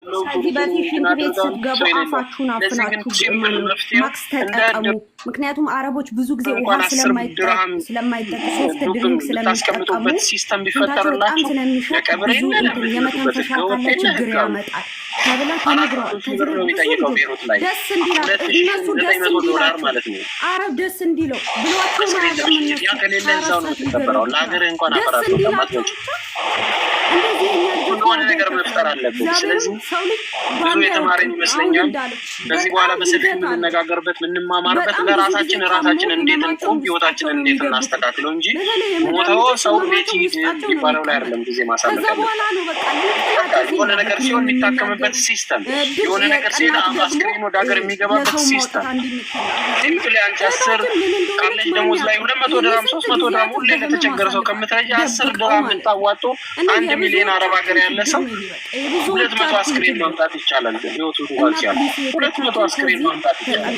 ከዚህ በፊት ሽንት ቤት ስትገቡ አፋችሁን አፍናችሁ ማክስ ተጠቀሙ። ምክንያቱም አረቦች ብዙ ጊዜ ውሃ ስለማይጠጡ ሶፍት ድሪንክ ስለሚጠቀሙ ሽንታቸው በጣም ስለሚሸጥ ብዙ የመተንፈሻ አካል ላይ ችግር ያመጣል ተብለው ተነግረዋል። ደስ እንዲላቸው እነሱ ደስ እንዲላቸው አረብ ደስ እንዲለው ብሏቸው ደስ እንዲላቸው ሁሉን ነገር መፍጠር አለብን። ስለዚህ ብዙ የተማረን ይመስለኛል። ከዚህ በኋላ በሰፊ የምንነጋገርበት የምንማማርበት ለራሳችን ራሳችን እንዴት እንቁም ህይወታችንን እንዴት እናስተካክለው እንጂ ሞተው ሰው ቤት የሚባለው ላይ አይደለም ጊዜ ማሳለፍ ያለብን። የሆነ ነገር ሲሆን የሚታከምበት ሲስተም፣ የሆነ ነገር ሲሆን አስክሬን ወደ ሀገር የሚገባበት ሲስተም። ሲምፕሊ አንቺ 10 ካለች ደሞዝ ላይ 200 ድራም 300 ድራም ሁሌ ለተቸገረ ሰው ከምትረጂ 10 ድራም ታዋጡ 1 ሚሊዮን አረብ ሀገር ያለ ሰው 200 አስክሬን ማምጣት ይቻላል። ህይወቱ እንኳን ሲያል 200 አስክሬን ማምጣት ይቻላል።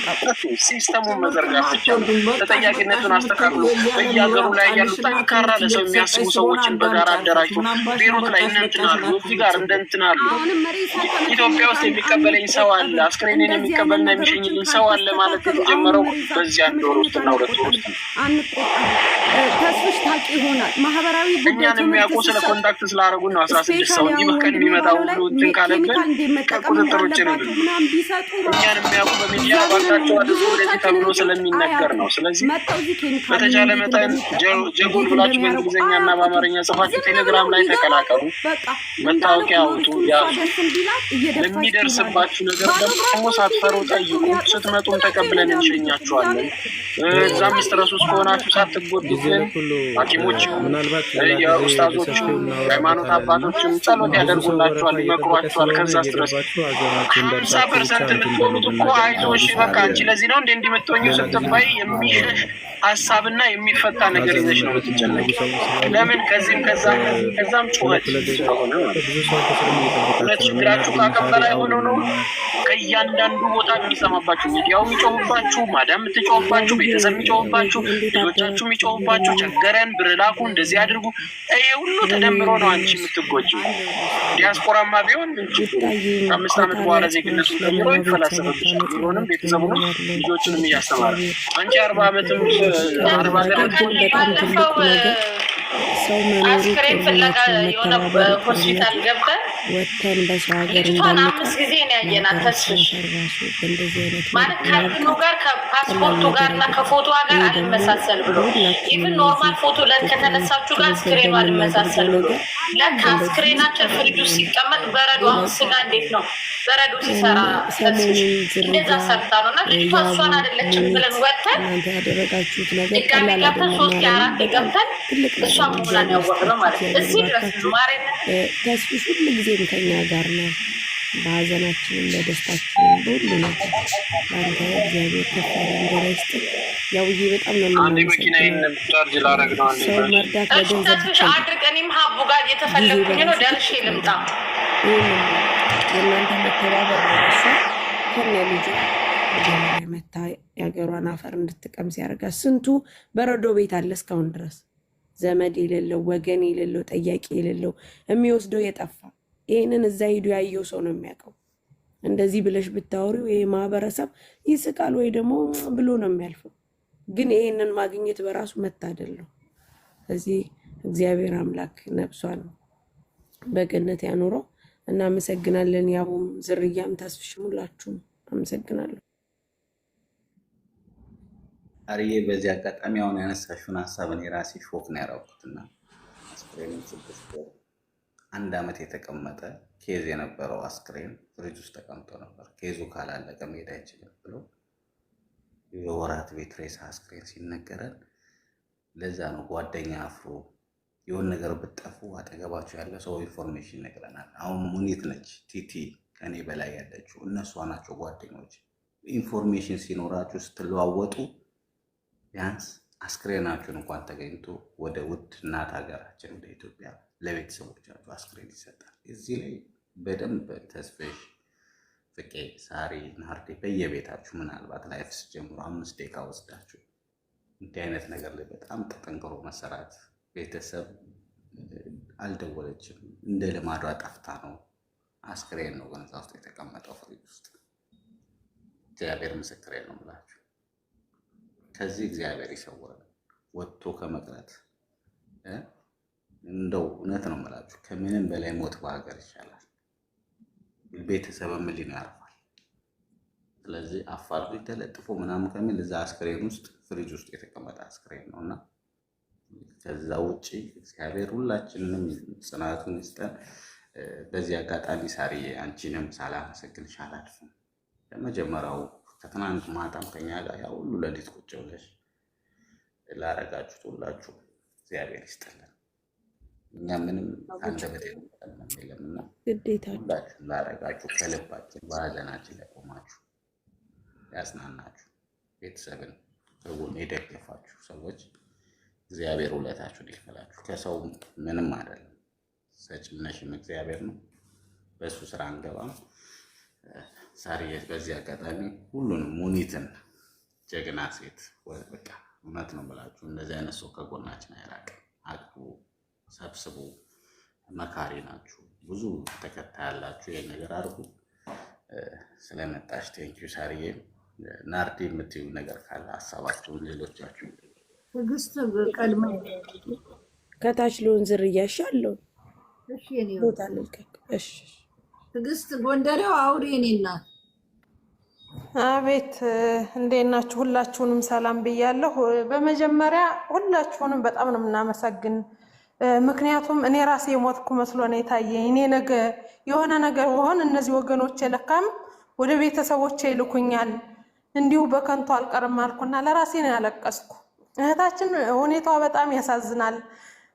ሲስተሙን መዘርጋት ይቻላል። ተጠያቂነቱን አስተካክሎ በየሀገሩ ላይ ያሉ ጠንካራ ለሰው የሚያስቡ ሰዎችን በጋራ አደራጅቶ ቤሩት ላይ እንትናሉ እዚህ ጋር እንደንትናሉ ኢትዮጵያ ውስጥ የሚቀበለኝ ሰው አለ፣ አስክሬኔን የሚቀበልና የሚሸኝልኝ ሰው አለ ማለት የተጀመረው በዚህ 1 ወር ውስጥና 2 ወር ውስጥ ተስፍሽ ታቂ ይሆናል። ማህበራዊ ጉዳይ የሚያውቁ ስለ ኮንታክት ስላደረጉ ነው 16 ሰው እንጂ በቀን የሚመጣው ሁሉ እንትን ካለብን ከቁጥጥር ውጭ ነው። እኛን የሚያውቁ በሚዲያ ባካቸው አድርጎ ወደዚህ ተብሎ ስለሚነገር ነው። ስለዚህ በተቻለ መጠን ጀጎል ብላችሁ በእንግሊዝኛና በአማርኛ ጽፋችሁ ቴሌግራም ላይ ተቀላቀሉ። መታወቂያ አውጡ። ለሚደርስባችሁ ነገር ደግሞ ሳትፈሩ ጠይቁ። ስትመጡም ተቀብለን እንሸኛችኋለን። እዛም ስትረሱ ከሆናችሁ ሳትጎዱብን ሐኪሞች የኡስታዞች ሃይማኖት አባቶችም ጸሎት ያደርጉላችኋል፣ ይመክሯችኋል። ከዛ ስትረስ 50% የምትሆኑት እኮ አይዞሽ በቃ አንቺ ለዚህ ነው እንዴ እንዲመጣኝ ስትባይ የሚሸሽ ሀሳብና የሚፈታ ነገር ይዘሽ ነው የምትጨነቂ። ለምን ከዚህም ከዛም ጩኸት ስለሆነ ሁለት ችግራችሁ ካቀበላ የሆነው ነው። ከእያንዳንዱ ቦታ የሚሰማባችሁ ሚዲያው የሚጮህባችሁ፣ ማዳም የምትጮህባችሁ፣ ቤተሰብ የሚጮህባችሁ፣ ልጆቻችሁ የሚጮህባችሁ፣ ቸገረን ብር ላኩ እንደዚህ አድርጉ። ይሄ ሁሉ ተደምሮ ነው አንቺ የምትጎጂው። ዲያስፖራማ ቢሆን ከ5 ዓመት በኋላ ዜግነቱን ተምሮ ይፈላሰፍብሻል። ቢሆንም ቤተሰቡንም ልጆችንም እያስተማረ አንቺ 40 ዓመትም 40 አስክሬን ፍለጋ የሆነ ሆስፒታል ገብተን ወተን በሰው ሀገር ልጅቷን 5 ጊዜ ነው ያየናት። ተስፍሽ ማለት ከአይኑ ጋር ከፓስፖርቱ ጋር እና ከፎቶ ጋር አልመሳሰል ብሎ ኢቭን ኖርማል ፎቶ ከተነሳችሁ ጋር አስክሬኑ አልመሳሰል ብሎ ለካ አስክሬናችን ፍሪጅ ውስጥ ሲቀመጥ በረዶ አሁን ስጋ እንዴት ነው በረዶ ሲሰራ ተስፍሽ እንደዛ ሰርታ ነው እና ልጅቷ እሷን አይደለችም ብለን ወተን ድጋሚ ገብተን 3-4 ገብተን እሷ መሆኗን ያወቅነው ማለት ነው። እዚህ ድረስ ማሬት ተስፍሽ ሁሉ ጊዜም ከኛ ጋር ነው። በሀዘናችንም በደስታችንም በሁሉ ነገር አንተ እግዚአብሔር ከፍ ያለ እንጀራ ይስጥ። ያውዬ በጣም ነው አንዴ መኪናዬን ቻርጅ ላደርግ ነው። አንዴ ሰው መርዳት ተስፍሽ አድርገንም ሀቡ ጋር እየተፈለኩኝ ነው። ደርሼ ልምጣ። የእናንተ መተባበር ነው። እሷ ከነ ልጁ መታ የሀገሯን አፈር እንድትቀምስ ያደርጋል። ስንቱ በረዶ ቤት አለ እስካሁን ድረስ ዘመድ የሌለው ወገን የሌለው ጠያቂ የሌለው የሚወስደው የጠፋ። ይሄንን እዛ ሄዱ ያየው ሰው ነው የሚያውቀው። እንደዚህ ብለሽ ብታወሪው ይሄ ማህበረሰብ ይስቃል ወይ ደግሞ ብሎ ነው የሚያልፈው። ግን ይሄንን ማግኘት በራሱ መታደል ነው። ስለዚህ እግዚአብሔር አምላክ ነፍሷን በገነት ያኖረው። እናመሰግናለን። ያቡም ዝርያም ተስፍሽም ሁላችሁም አመሰግናለሁ። አርዬ በዚህ አጋጣሚ አሁን ያነሳሽውን ሀሳብ እኔ ራሴ ሾክ ነው ያደረኩትና አስክሬን 6 ወር 1 ዓመት የተቀመጠ ኬዝ የነበረው አስክሬን ፍሪጅ ውስጥ ተቀምጦ ነበር። ኬዙ ካላለቀ መሄድ አይችልም ብሎ የወራት ቤት ሬሳ አስክሬን ሲነገረን ለዛ ነው ጓደኛ አፍሮ የሆነ ነገር ብትጠፉ አጠገባችሁ ያለ ሰው ኢንፎርሜሽን ይነግረናል። አሁን ሙኒት ነች ቲቲ ከኔ በላይ ያለችው እነሱ ናቸው ጓደኞች። ኢንፎርሜሽን ሲኖራችሁ ስትለዋወጡ ቢያንስ አስክሬናችሁን እንኳን ተገኝቶ ወደ ውድ እናት ሀገራችን ወደ ኢትዮጵያ ለቤተሰቦቻችሁ አስክሬን ይሰጣል። እዚህ ላይ በደንብ ተስፍሽ፣ ፍቄ፣ ሳሪ፣ ናርዴ በየቤታችሁ ምናልባት ላይፍስ ጀምሮ 5 ደቂቃ ወስዳችሁ እንዲህ አይነት ነገር ላይ በጣም ተጠንክሮ መሰራት። ቤተሰብ አልደወለችም እንደ ልማዷ ጠፍታ ነው አስክሬን ነው ግን እዛ ውስጥ የተቀመጠው ፍሪጅ ውስጥ። እግዚአብሔር ምስክሬ ነው የምላችሁ። ከዚህ እግዚአብሔር ይሰውራል ወጥቶ ከመቅረት። እንደው እውነት ነው የምላችሁ ከምንም በላይ ሞት በሀገር ይሻላል። ቤተሰብም ሊኖር ያርፋል። ስለዚህ አፋር ተለጥፎ ምናምን ከሚል እዛ አስክሬን ውስጥ ፍሪጅ ውስጥ የተቀመጠ አስክሬን ነውና ከዛ ውጪ እግዚአብሔር ሁላችንንም ጽናቱን ይስጠን። በዚህ አጋጣሚ ሳርዬ አንቺንም ሳላመሰግንሽ አላልፍም። ለመጀመሪያው ከትናንት ማታም ከኛ ጋር ያው ሁሉ ለሊት ቁጭ ብለሽ ላረጋችሁት ሁላችሁ እግዚአብሔር ይስጥልን። እኛ ምንም አንደበት የለምና ግዴታችሁ ላረጋችሁ ከልባችን በሀዘናችን ላይ ቆማችሁ ያጽናናችሁ ቤተሰብን ከጎን የደገፋችሁ ሰዎች እግዚአብሔር ውለታችሁን ይክፈላችሁ። ከሰው ምንም አይደለም፣ ሰጭም ነሽም እግዚአብሔር ነው። በእሱ ስራ አንገባም። ሳርዬ በዚህ አጋጣሚ ሁሉንም ሙኒትን ጀግና ሴት በቃ እውነት ነው ብላችሁ እንደዚህ አይነት ሰው ከጎናችን አይራቅም። አቅቡ፣ ሰብስቡ፣ መካሪ ናችሁ። ብዙ ተከታይ ያላችሁ ይሄን ነገር አድርጉ። ስለመጣሽ ቴንኪዩ ሳርዬ። ናርዲ የምትይው ነገር ካለ ሀሳባችሁን ሌሎቻችሁ። ትዕግስት ቀድማ ከታች ሎን ዝርያሽ አለው። እሺ የኔ ቦታ ልልቀቅ። እሺ ትዕግስት ጎንደሬው አውሪ የኔ እናት። አቤት እንዴት ናችሁ? ሁላችሁንም ሰላም ብያለሁ። በመጀመሪያ ሁላችሁንም በጣም ነው የምናመሰግን። ምክንያቱም እኔ ራሴ የሞትኩ መስሎ ነው የታየኝ። እኔ ነገ የሆነ ነገር ሆን እነዚህ ወገኖቼ ለካም ወደ ቤተሰቦቼ ይልኩኛል፣ እንዲሁ በከንቱ አልቀርም አልኩና ለራሴ ነው ያለቀስኩ። እህታችን ሁኔታዋ በጣም ያሳዝናል።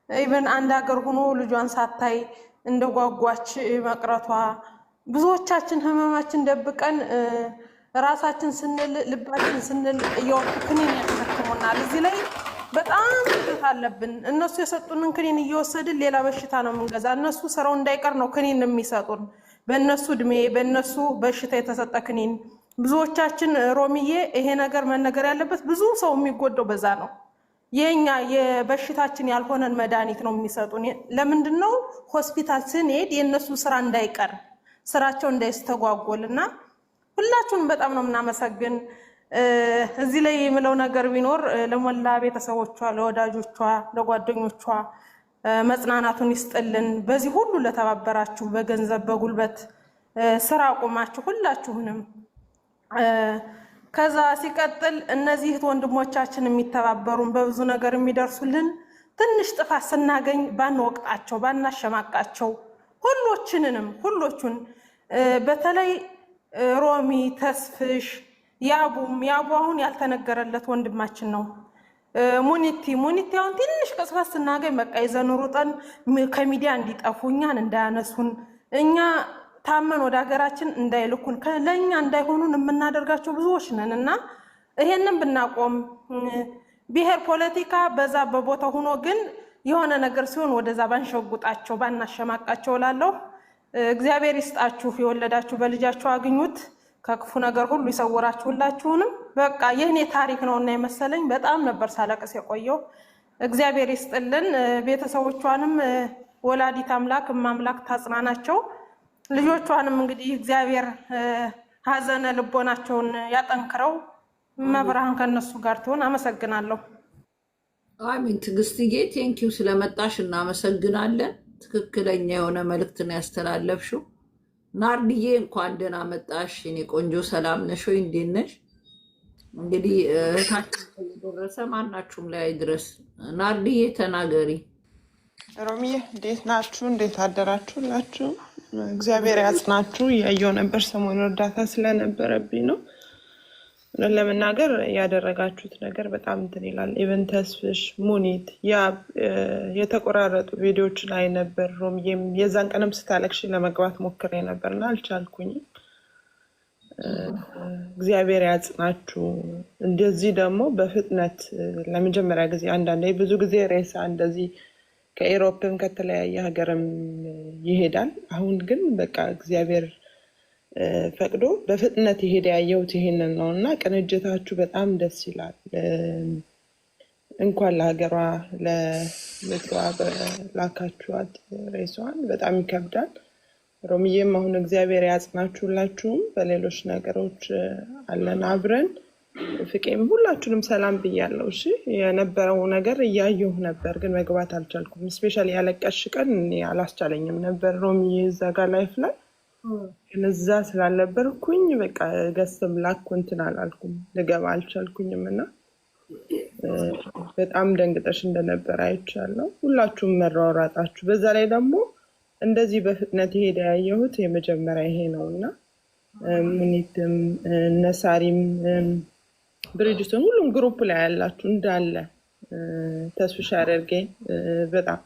ኢቭን አንድ ሀገር ሆኖ ልጇን ሳታይ እንደጓጓች መቅረቷ፣ ብዙዎቻችን ህመማችን ደብቀን ራሳችን ስንል ልባችን ስንል እየወጡ ክኒን ያስከትሙናል። እዚህ ላይ በጣም ትት አለብን። እነሱ የሰጡንን ክኒን እየወሰድን ሌላ በሽታ ነው የምንገዛ። እነሱ ስራው እንዳይቀር ነው ክኒን የሚሰጡን። በእነሱ እድሜ በእነሱ በሽታ የተሰጠ ክኒን። ብዙዎቻችን ሮሚዬ ይሄ ነገር መነገር ያለበት፣ ብዙ ሰው የሚጎዳው በዛ ነው። የኛ የበሽታችን ያልሆነን መድኃኒት ነው የሚሰጡን። ለምንድን ነው ሆስፒታል ስንሄድ የእነሱ ስራ እንዳይቀር ስራቸው እንዳይስተጓጎልና ሁላችሁንም በጣም ነው የምናመሰግን። እዚህ ላይ የምለው ነገር ቢኖር ለሞላ ቤተሰቦቿ፣ ለወዳጆቿ፣ ለጓደኞቿ መጽናናቱን ይስጥልን። በዚህ ሁሉ ለተባበራችሁ በገንዘብ በጉልበት ስራ አቁማችሁ ሁላችሁንም። ከዛ ሲቀጥል እነዚህ ወንድሞቻችን የሚተባበሩን በብዙ ነገር የሚደርሱልን ትንሽ ጥፋት ስናገኝ ባንወቅጣቸው ባናሸማቃቸው ሁሎቹን በተለይ ሮሚ፣ ተስፍሽ፣ ያቡ አሁን ያልተነገረለት ወንድማችን ነው። ሙኒቲ አሁን ትንሽ ቅጽበት ስናገኝ በቃ ይዘን ሩጠን ከሚዲያ እንዲጠፉ እኛን እንዳያነሱን እኛ ታመን ወደ ሀገራችን እንዳይልኩን ለእኛ እንዳይሆኑን የምናደርጋቸው ብዙዎች ነን እና ይሄንን ብናቆም ብሔር ፖለቲካ በዛ በቦታ ሆኖ ግን የሆነ ነገር ሲሆን ወደዛ ባንሸጉጣቸው ባናሸማቃቸው እላለሁ። እግዚአብሔር ይስጣችሁ፣ የወለዳችሁ በልጃችሁ አግኙት፣ ከክፉ ነገር ሁሉ ይሰውራችሁ ሁላችሁንም። በቃ የኔ ታሪክ ነው እና የመሰለኝ በጣም ነበር ሳለቅስ የቆየው። እግዚአብሔር ይስጥልን። ቤተሰቦቿንም ወላዲት አምላክ እማምላክ ታጽናናቸው። ልጆቿንም እንግዲህ እግዚአብሔር ሀዘነ ልቦናቸውን ያጠንክረው። መብርሃን ከነሱ ጋር ትሆን። አመሰግናለሁ። አሚን። ትዕግስትዬ ቴንኪው ስለመጣሽ እናመሰግናለን። ትክክለኛ የሆነ መልእክትን ያስተላለፍሽው። ናርድዬ እንኳን ደህና መጣሽ የኔ ቆንጆ። ሰላም ነሽ ወይ? እንዴት ነሽ? እንግዲህ እህታችን ደረሰ ማናችሁም ላይ ድረስ። ናርድዬ ተናገሪ። ሮሚዬ እንዴት ናችሁ? እንዴት አደራችሁላችሁ? እግዚአብሔር ያጽናችሁ። እያየሁ ነበር ሰሞኑን እርዳታ ስለነበረብኝ ነው። ለመናገር ያደረጋችሁት ነገር በጣም እንትን ይላል። ኢቨን ተስፍሽ፣ ሙኒት የተቆራረጡ ቪዲዮዎች ላይ ነበር። ሮሚዬም የዛን ቀንም ስታለቅሽ ለመግባት ሞክሬ ነበርና አልቻልኩኝም። እግዚአብሔር ያጽናችሁ። እንደዚህ ደግሞ በፍጥነት ለመጀመሪያ ጊዜ አንዳንዴ ብዙ ጊዜ ሬሳ እንደዚህ ከኤሮፕም ከተለያየ ሀገርም ይሄዳል። አሁን ግን በቃ እግዚአብሔር ፈቅዶ በፍጥነት ይሄድ ያየሁት ይሄንን ነው እና ቅንጅታችሁ በጣም ደስ ይላል። እንኳን ለሀገሯ ለምድሯ ላካችኋት ሬሷን በጣም ይከብዳል። ሮሚዬም አሁን እግዚአብሔር ያጽናችሁላችሁም በሌሎች ነገሮች አለን አብረን ፍቄም ሁላችሁንም ሰላም ብያለሁ። እሺ የነበረው ነገር እያየሁ ነበር ግን መግባት አልቻልኩም። ስፔሻሊ ያለቀሽ ቀን እኔ አላስቻለኝም ነበር ሮሚዬ እዛ ጋር ላይፍ ላይ ግን እዛ ስላልነበርኩኝ በቃ ገስም ላኩ እንትን አላልኩም ልገባ አልቻልኩኝም እና በጣም ደንግጠሽ እንደነበር አይቻለሁ። ሁላችሁም መራራጣችሁ በዛ ላይ ደግሞ እንደዚህ በፍጥነት ይሄድ ያየሁት የመጀመሪያ ይሄ ነውና ሙኒትም ነሳሪም ብሪጅስቶን ሁሉም ግሩፕ ላይ ያላችሁ እንዳለ ተስፍሽ አደርጌ በጣም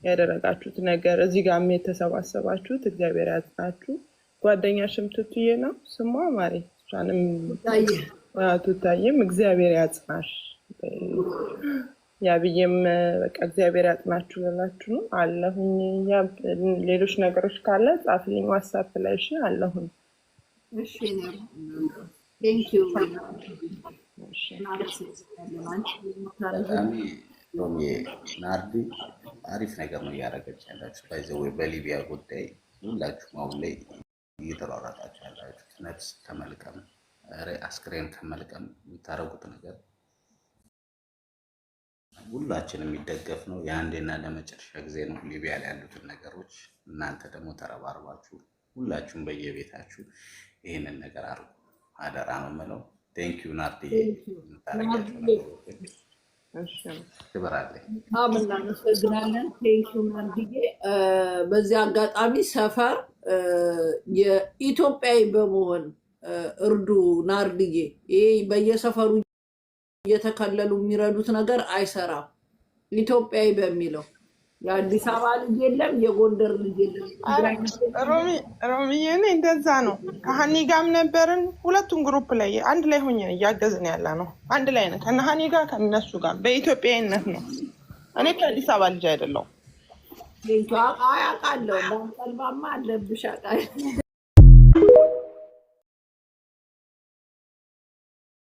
ያደረጋችሁት ነገር እዚህ ጋር የተሰባሰባችሁት እግዚአብሔር ያጽናችሁ። ጓደኛሽም ትትዬ ነው ስሟ ማሪ እሷንም ትታየም እግዚአብሔር ያጽናሽ። ያብዬም በቃ እግዚአብሔር ያጽናችሁ ልላችሁ ነው አለሁኝ። ሌሎች ነገሮች ካለ ጻፍልኝ ዋትስአፕ ላይ እሺ አለሁኝ። እሺ ቴንኪው በጣም ናርዲ አሪፍ ነገር ነው እያደረገች ያላችሁ። ባይዘው በሊቢያ ጉዳይ ሁላችሁም አሁን ላይ እየተሯሯጣችሁ ያላችሁ ነፍስ ከመልቀም አስክሬን ከመልቀም የምታደርጉት ነገር ሁላችንም የሚደገፍ ነው። የአንዴና ለመጨረሻ ጊዜ ነው ሊቢያ ላይ ያሉትን ነገሮች እናንተ ደግሞ ተረባርባችሁ ሁላችሁም በየቤታችሁ ይህንን ነገር አድርጉ አደራ ነው የምለው። ቴንኪው ናርዲ የምታደርጋችሁ ነገሮች ክብር አለኝ። እናመሰግናለን። ቴንኪው ናርዲዬ። በዚህ አጋጣሚ ሰፈር የኢትዮጵያዊ በመሆን እርዱ ናርዲዬ። ይሄ በየሰፈሩ እየተከለሉ የሚረዱት ነገር አይሰራም። ኢትዮጵያዊ በሚለው የአዲስ አበባ ልጅ የለም፣ የጎንደር ልጅ የለም። ሮሚዬ እንደዛ ነው። ከሀኒ ጋርም ነበርን ሁለቱም ግሩፕ ላይ አንድ ላይ ሆኜ እያገዝን ያለ ነው። አንድ ላይ ነው ከነ ሀኒ ጋር ከነሱ ጋር በኢትዮጵያዊነት ነው። እኔ ከአዲስ አበባ ልጅ አይደለሁም። አውቃለሁ። እንዳንቀልባማ አለብሽ አውቃለሁ።